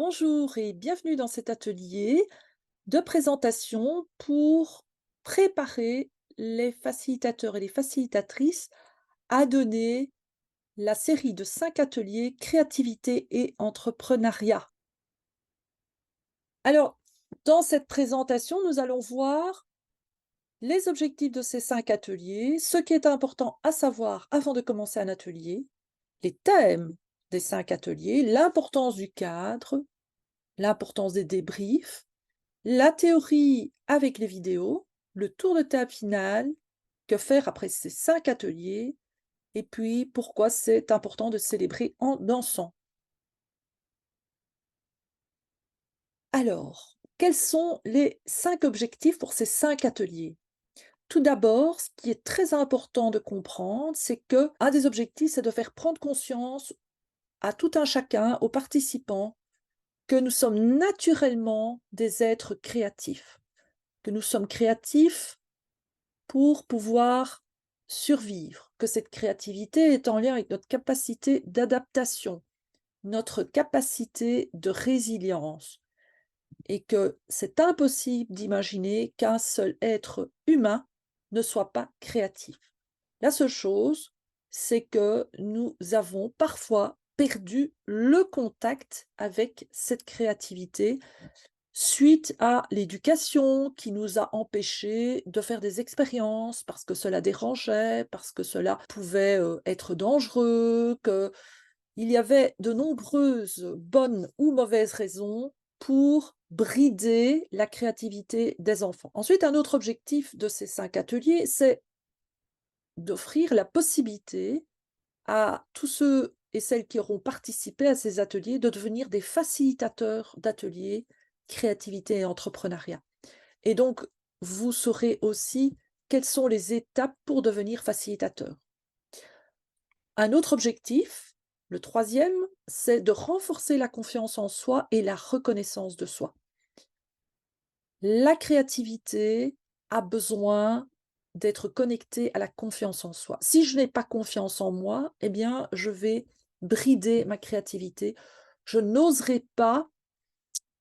Bonjour et bienvenue dans cet atelier de présentation pour préparer les facilitateurs et les facilitatrices à donner la série de 5 ateliers créativité et entrepreneuriat. Alors, dans cette présentation, nous allons voir les objectifs de ces 5 ateliers, ce qui est important à savoir avant de commencer un atelier, les thèmes des 5 ateliers, l'importance du cadre, l'importance des débriefs, la théorie avec les vidéos, le tour de table final, que faire après ces 5 ateliers, et puis pourquoi c'est important de célébrer en dansant. Alors, quels sont les 5 objectifs pour ces 5 ateliers? Tout d'abord, ce qui est très important de comprendre, c'est que un des objectifs, c'est de faire prendre conscience à tout un chacun, aux participants, que nous sommes naturellement des êtres créatifs, que nous sommes créatifs pour pouvoir survivre, que cette créativité est en lien avec notre capacité d'adaptation, notre capacité de résilience, et que c'est impossible d'imaginer qu'un seul être humain ne soit pas créatif. La seule chose, c'est que nous avons parfois perdu le contact avec cette créativité suite à l'éducation qui nous a empêchés de faire des expériences parce que cela dérangeait, parce que cela pouvait, être dangereux, qu'il y avait de nombreuses bonnes ou mauvaises raisons pour brider la créativité des enfants. Ensuite, un autre objectif de ces 5 ateliers, c'est d'offrir la possibilité à tous ceux et celles qui auront participé à ces ateliers de devenir des facilitateurs d'ateliers créativité et entrepreneuriat. Et donc, vous saurez aussi quelles sont les étapes pour devenir facilitateur. Un autre objectif, le troisième, c'est de renforcer la confiance en soi et la reconnaissance de soi. La créativité a besoin d'être connectée à la confiance en soi. Si je n'ai pas confiance en moi, eh bien, je vais brider ma créativité. Je n'oserai pas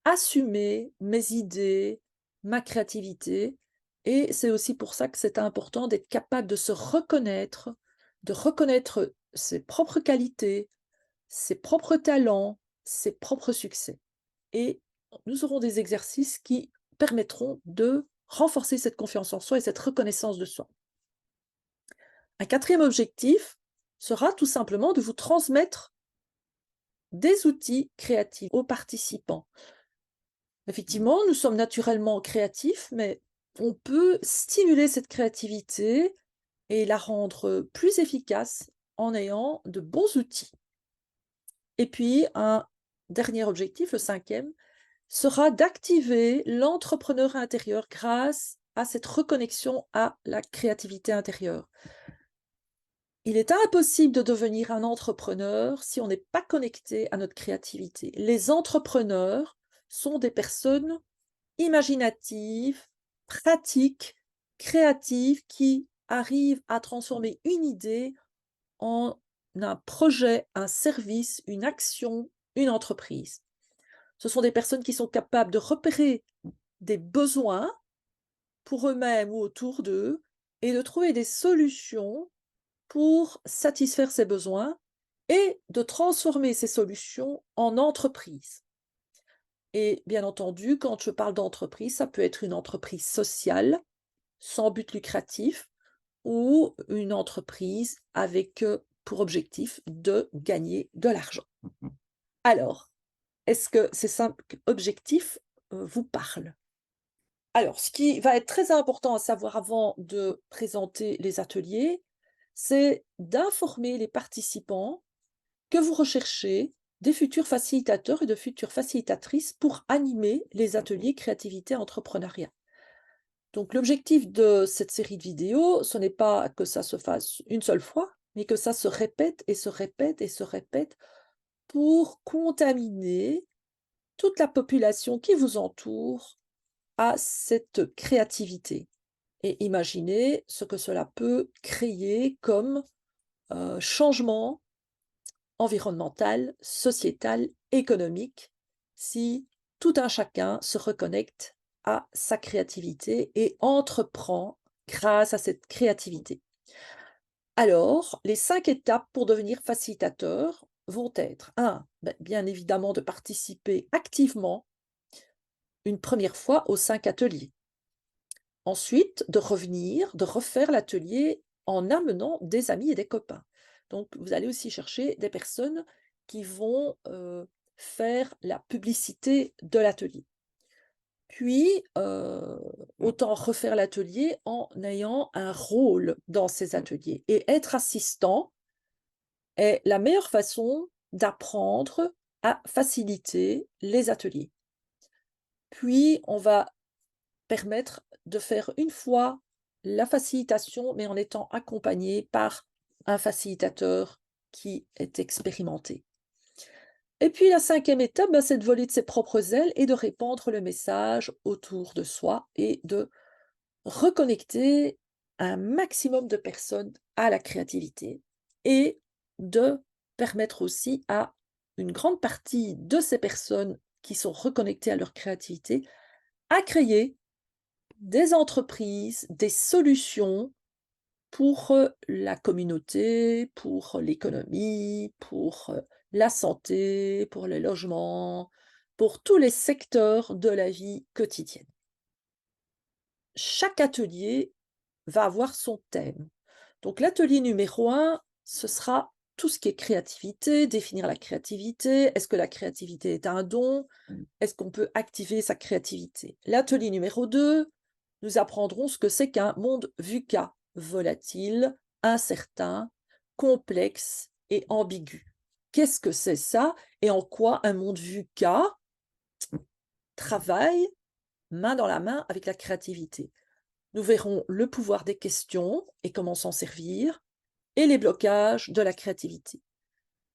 assumer mes idées, ma créativité, et c'est aussi pour ça que c'est important d'être capable de reconnaître ses propres qualités, ses propres talents, ses propres succès. Et nous aurons des exercices qui permettront de renforcer cette confiance en soi et cette reconnaissance de soi. Un quatrième objectif sera tout simplement de vous transmettre des outils créatifs aux participants. Effectivement, nous sommes naturellement créatifs, mais on peut stimuler cette créativité et la rendre plus efficace en ayant de bons outils. Et puis, un dernier objectif, le cinquième, sera d'activer l'entrepreneur intérieur grâce à cette reconnexion à la créativité intérieure. Il est impossible de devenir un entrepreneur si on n'est pas connecté à notre créativité. Les entrepreneurs sont des personnes imaginatives, pratiques, créatives, qui arrivent à transformer une idée en un projet, un service, une action, une entreprise. Ce sont des personnes qui sont capables de repérer des besoins pour eux-mêmes ou autour d'eux et de trouver des solutions pour satisfaire ces besoins et de transformer ces solutions en entreprise. Et bien entendu, quand je parle d'entreprise, ça peut être une entreprise sociale, sans but lucratif, ou une entreprise avec pour objectif de gagner de l'argent. Alors, est-ce que ces 5 objectifs vous parlent? Alors, ce qui va être très important à savoir avant de présenter les ateliers, c'est d'informer les participants que vous recherchez des futurs facilitateurs et de futures facilitatrices pour animer les ateliers créativité entrepreneuriat. Donc l'objectif de cette série de vidéos, ce n'est pas que ça se fasse une seule fois, mais que ça se répète et se répète et se répète pour contaminer toute la population qui vous entoure à cette créativité. Et imaginez ce que cela peut créer comme changement environnemental, sociétal, économique, si tout un chacun se reconnecte à sa créativité et entreprend grâce à cette créativité. Alors, les 5 étapes pour devenir facilitateur vont être 1, bien évidemment de participer activement une première fois aux 5 ateliers. Ensuite, de revenir, de refaire l'atelier en amenant des amis et des copains. Donc vous allez aussi chercher des personnes qui vont, faire la publicité de l'atelier. Puis, autant refaire l'atelier en ayant un rôle dans ces ateliers et être assistant est la meilleure façon d'apprendre à faciliter les ateliers. Puis on va permettre de faire une fois la facilitation, mais en étant accompagné par un facilitateur qui est expérimenté. Et puis la 5e étape, c'est de voler de ses propres ailes et de répandre le message autour de soi et de reconnecter un maximum de personnes à la créativité et de permettre aussi à une grande partie de ces personnes qui sont reconnectées à leur créativité à créer des entreprises, des solutions pour, la communauté, pour l'économie, pour, la santé, pour le logement, pour tous les secteurs de la vie quotidienne. Chaque atelier va avoir son thème. Donc l'atelier numéro 1, ce sera tout ce qui est créativité, définir la créativité. Est-ce que la créativité est un don? Est-ce qu'on peut activer sa créativité? L'atelier numéro 2, nous apprendrons ce que c'est qu'un monde VUCA, volatile, incertain, complexe et ambigu. Qu'est-ce que c'est ça et en quoi un monde VUCA travaille main dans la main avec la créativité? Nous verrons le pouvoir des questions et comment s'en servir et les blocages de la créativité.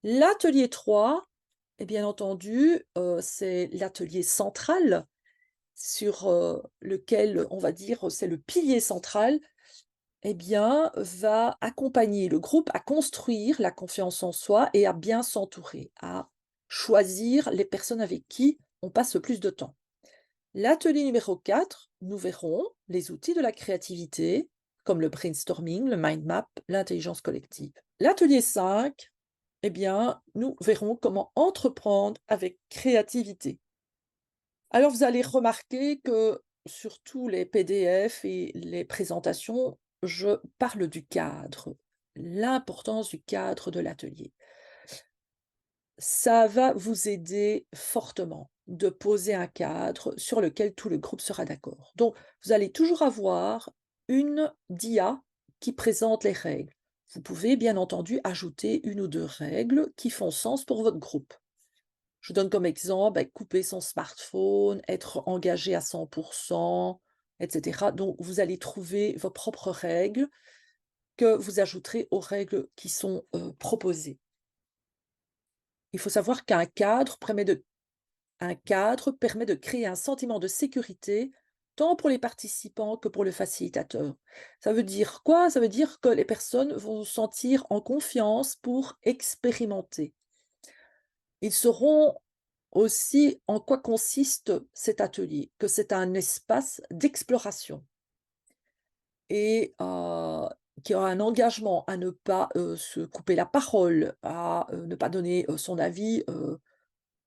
L'atelier 3, et bien entendu, c'est l'atelier central sur, lequel on va dire, c'est le pilier central, eh bien, va accompagner le groupe à construire la confiance en soi et à bien s'entourer, à choisir les personnes avec qui on passe le plus de temps. L'atelier numéro 4, nous verrons les outils de la créativité, comme le brainstorming, le mind map, l'intelligence collective. L'atelier 5, eh bien, nous verrons comment entreprendre avec créativité. Alors, vous allez remarquer que sur tous les PDF et les présentations, je parle du cadre, l'importance du cadre de l'atelier. Ça va vous aider fortement de poser un cadre sur lequel tout le groupe sera d'accord. Donc, vous allez toujours avoir une dia qui présente les règles. Vous pouvez bien entendu ajouter une ou deux règles qui font sens pour votre groupe. Je donne comme exemple, couper son smartphone, être engagé à 100%, etc. Donc, vous allez trouver vos propres règles que vous ajouterez aux règles qui sont proposées. Il faut savoir un cadre permet de créer un sentiment de sécurité tant pour les participants que pour le facilitateur. Ça veut dire quoi? Ça veut dire que les personnes vont se sentir en confiance pour expérimenter. Ils sauront aussi en quoi consiste cet atelier, que c'est un espace d'exploration et qu'il y aura un engagement à ne pas, se couper la parole, à, ne pas donner, son avis,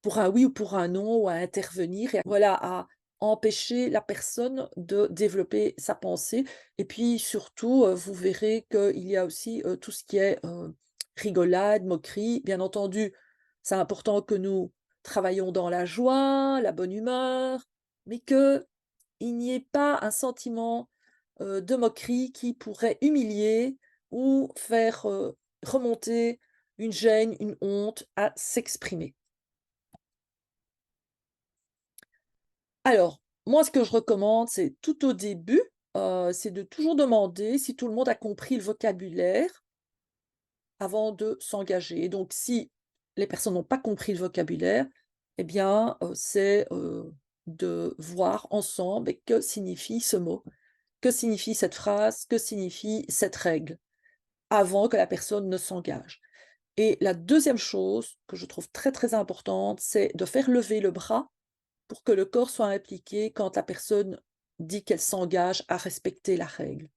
pour un oui ou pour un non ou à intervenir et voilà, à empêcher la personne de développer sa pensée et puis surtout, vous verrez qu'il y a aussi, tout ce qui est, rigolade, moquerie. Bien entendu, c'est important que nous travaillions dans la joie, la bonne humeur, mais qu'il n'y ait pas un sentiment, de moquerie qui pourrait humilier ou faire, remonter une gêne, une honte à s'exprimer. Alors, moi, ce que je recommande, c'est tout au début, c'est de toujours demander si tout le monde a compris le vocabulaire avant de s'engager. Donc si les personnes n'ont pas compris le vocabulaire, eh bien, c'est, de voir ensemble et que signifie ce mot, que signifie cette phrase, que signifie cette règle, avant que la personne ne s'engage. Et la deuxième chose que je trouve très, très importante, c'est de faire lever le bras pour que le corps soit impliqué quand la personne dit qu'elle s'engage à respecter la règle.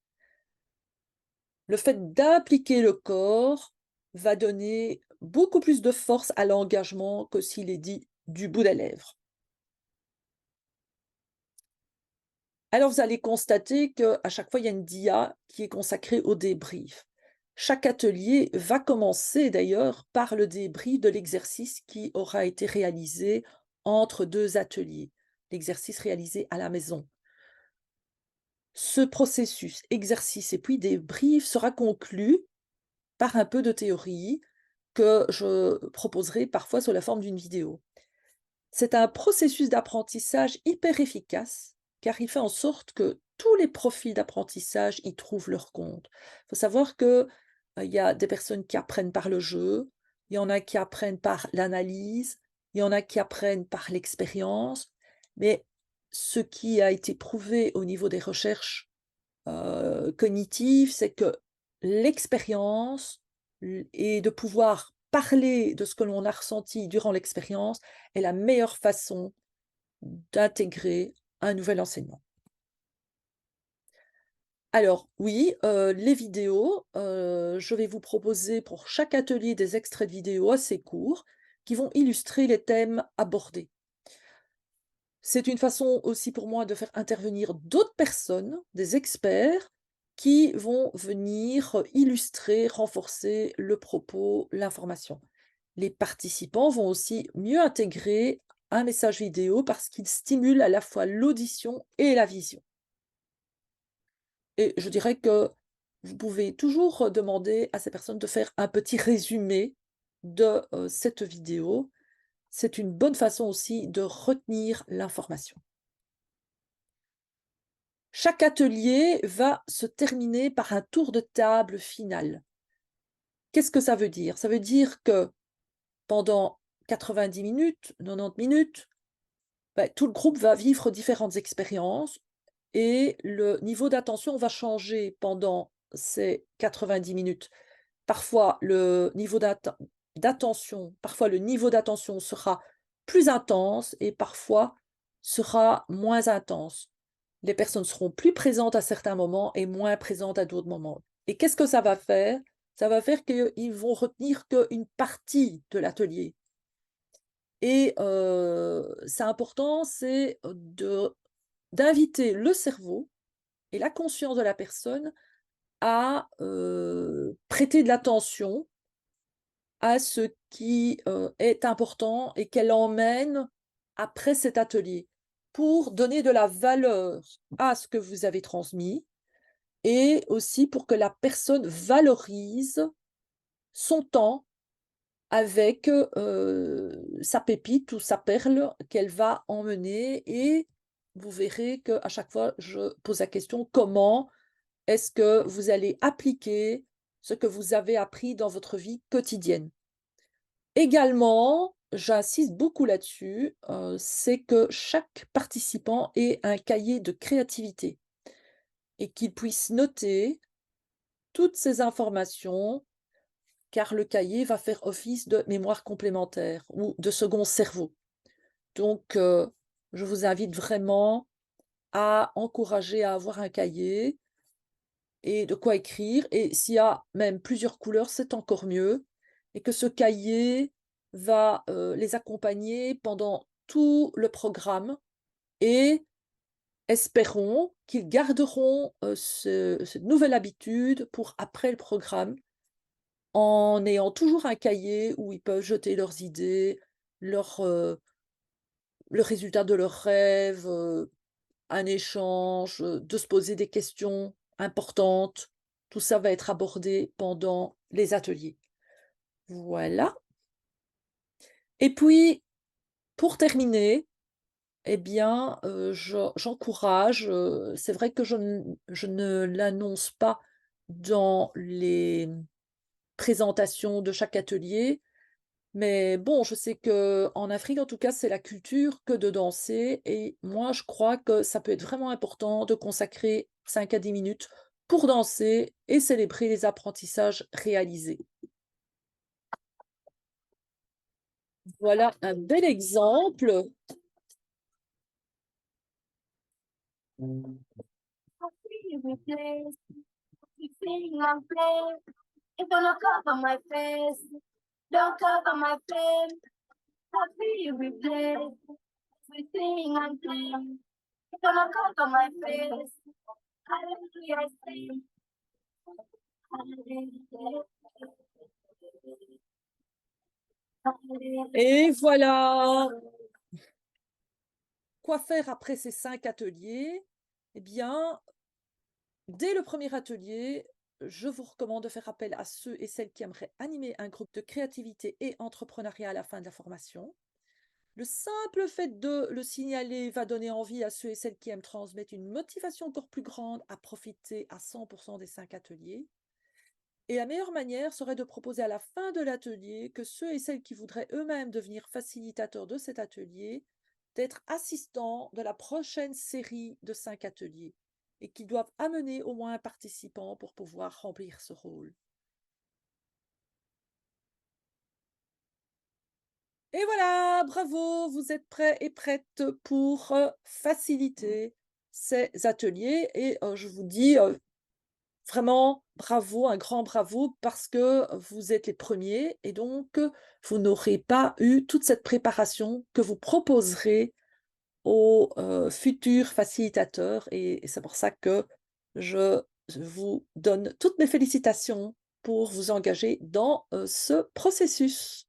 Le fait d'impliquer le corps va donner beaucoup plus de force à l'engagement que s'il est dit du bout des lèvres. Alors vous allez constater qu'à chaque fois, il y a une dia qui est consacrée au débrief. Chaque atelier va commencer d'ailleurs par le débrief de l'exercice qui aura été réalisé entre 2 ateliers, l'exercice réalisé à la maison. Ce processus, exercice et puis débrief sera conclu par un peu de théorie que je proposerai parfois sous la forme d'une vidéo. C'est un processus d'apprentissage hyper efficace, car il fait en sorte que tous les profils d'apprentissage y trouvent leur compte. Il faut savoir que, il y a des personnes qui apprennent par le jeu, il y en a qui apprennent par l'analyse, il y en a qui apprennent par l'expérience, mais ce qui a été prouvé au niveau des recherches, cognitives, c'est que l'expérience et de pouvoir parler de ce que l'on a ressenti durant l'expérience est la meilleure façon d'intégrer un nouvel enseignement. Alors oui, les vidéos, je vais vous proposer pour chaque atelier des extraits de vidéos assez courts qui vont illustrer les thèmes abordés. C'est une façon aussi pour moi de faire intervenir d'autres personnes, des experts, qui vont venir illustrer, renforcer le propos, l'information. Les participants vont aussi mieux intégrer un message vidéo parce qu'il stimule à la fois l'audition et la vision. Et je dirais que vous pouvez toujours demander à ces personnes de faire un petit résumé de cette vidéo. C'est une bonne façon aussi de retenir l'information. Chaque atelier va se terminer par un tour de table final. Qu'est-ce que ça veut dire? Ça veut dire que pendant 90 minutes, 90 minutes, tout le groupe va vivre différentes expériences et le niveau d'attention va changer pendant ces 90 minutes. Parfois, parfois le niveau d'attention sera plus intense et parfois sera moins intense. Les personnes seront plus présentes à certains moments et moins présentes à d'autres moments. Et qu'est-ce que ça va faire? Ça va faire qu'ils vont retenir qu'une partie de l'atelier. Et c'est important, c'est d'inviter le cerveau et la conscience de la personne à prêter de l'attention à ce qui, est important et qu'elle emmène après cet atelier, pour donner de la valeur à ce que vous avez transmis et aussi pour que la personne valorise son temps avec, sa pépite ou sa perle qu'elle va emmener et vous verrez qu'à chaque fois, je pose la question: «Comment est-ce que vous allez appliquer ce que vous avez appris dans votre vie quotidienne?» Également, j'insiste beaucoup là-dessus, c'est que chaque participant ait un cahier de créativité et qu'il puisse noter toutes ces informations, car le cahier va faire office de mémoire complémentaire ou de second cerveau. Donc, je vous invite vraiment à encourager à avoir un cahier et de quoi écrire et s'il y a même plusieurs couleurs, c'est encore mieux et que ce cahier va, les accompagner pendant tout le programme et espérons qu'ils garderont, cette nouvelle habitude pour après le programme, en ayant toujours un cahier où ils peuvent jeter leurs idées, le résultat de leurs rêves, un échange, de se poser des questions importantes. Tout ça va être abordé pendant les ateliers. Voilà. Et puis, pour terminer, eh bien, j'encourage, c'est vrai que je ne l'annonce pas dans les présentations de chaque atelier, mais bon, je sais qu'en Afrique, en tout cas, c'est la culture que de danser et moi, je crois que ça peut être vraiment important de consacrer 5 à 10 minutes pour danser et célébrer les apprentissages réalisés. Voilà un bel exemple. Everything I'm playing, it's gonna cover my face. Don't cover my face. Happy replay. Everything I'm playing, it's gonna cover my face. Hallelujah, sing. Hallelujah. Et voilà! Quoi faire après ces 5 ateliers? Eh bien, dès le premier atelier, je vous recommande de faire appel à ceux et celles qui aimeraient animer un groupe de créativité et entrepreneuriat à la fin de la formation. Le simple fait de le signaler va donner envie à ceux et celles qui aiment transmettre une motivation encore plus grande à profiter à 100% des 5 ateliers. Et la meilleure manière serait de proposer à la fin de l'atelier que ceux et celles qui voudraient eux-mêmes devenir facilitateurs de cet atelier, d'être assistants de la prochaine série de 5 ateliers et qu'ils doivent amener au moins un participant pour pouvoir remplir ce rôle. Et voilà, bravo, vous êtes prêts et prêtes pour faciliter ces ateliers. Et je vous dis vraiment bravo, un grand bravo, parce que vous êtes les premiers et donc vous n'aurez pas eu toute cette préparation que vous proposerez aux futurs facilitateurs. Et c'est pour ça que je vous donne toutes mes félicitations pour vous engager dans ce processus.